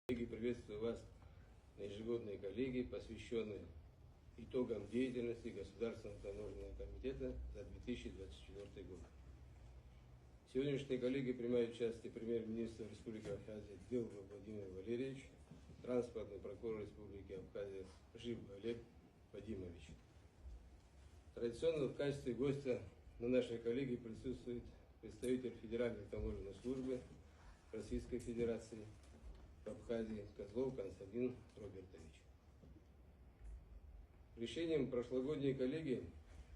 Коллеги, приветствую вас на ежегодной коллегии, посвященной итогам деятельности Государственного таможенного комитета за 2024 год. В сегодняшней коллегии принимают участие премьер-министр Республики Абхазия Дилгур Владимир Валерьевич, транспортный прокурор Республики Абхазия Жив Олег Вадимович. Традиционно в качестве гостя на нашей коллегии присутствует представитель Федеральной таможенной службы Российской Федерации в Абхазии Козлов Константин Робертович. Решением прошлогодней коллегии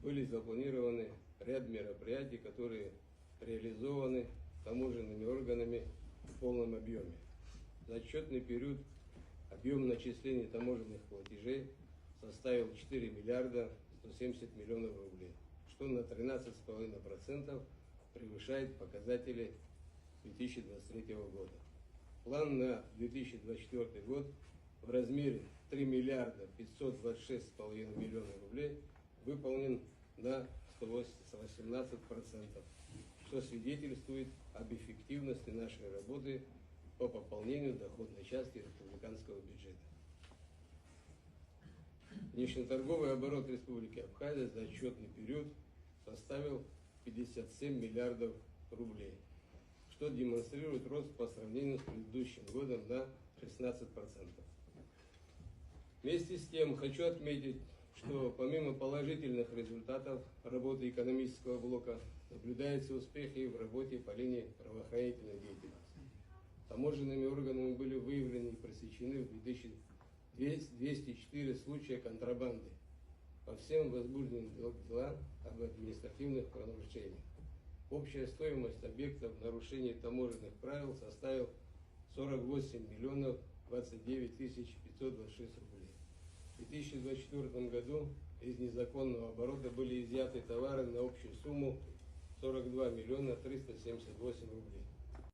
были запланированы ряд мероприятий, которые реализованы таможенными органами в полном объеме. За отчетный период объем начислений таможенных платежей составил 4 миллиарда 170 миллионов рублей, что на 13,5% превышает показатели 2023 года. План на 2024 год в размере 3 миллиарда 526,5 миллионов рублей выполнен на 118%, что свидетельствует об эффективности нашей работы по пополнению доходной части республиканского бюджета. Внешнеторговый оборот Республики Абхазия за отчетный период составил 57 миллиардов рублей, что демонстрирует рост по сравнению с предыдущим годом на 16%. Вместе с тем хочу отметить, что помимо положительных результатов работы экономического блока наблюдаются успехи в работе по линии правоохранительной деятельности. Таможенными органами были выявлены и пресечены в 204 случая контрабанды. По всем возбуждены дела об административных правонарушениях. Общая стоимость объектов нарушения таможенных правил составила 48 миллионов 29 тысяч 526 рублей. В 2024 году из незаконного оборота были изъяты товары на общую сумму 42 миллиона 378 рублей.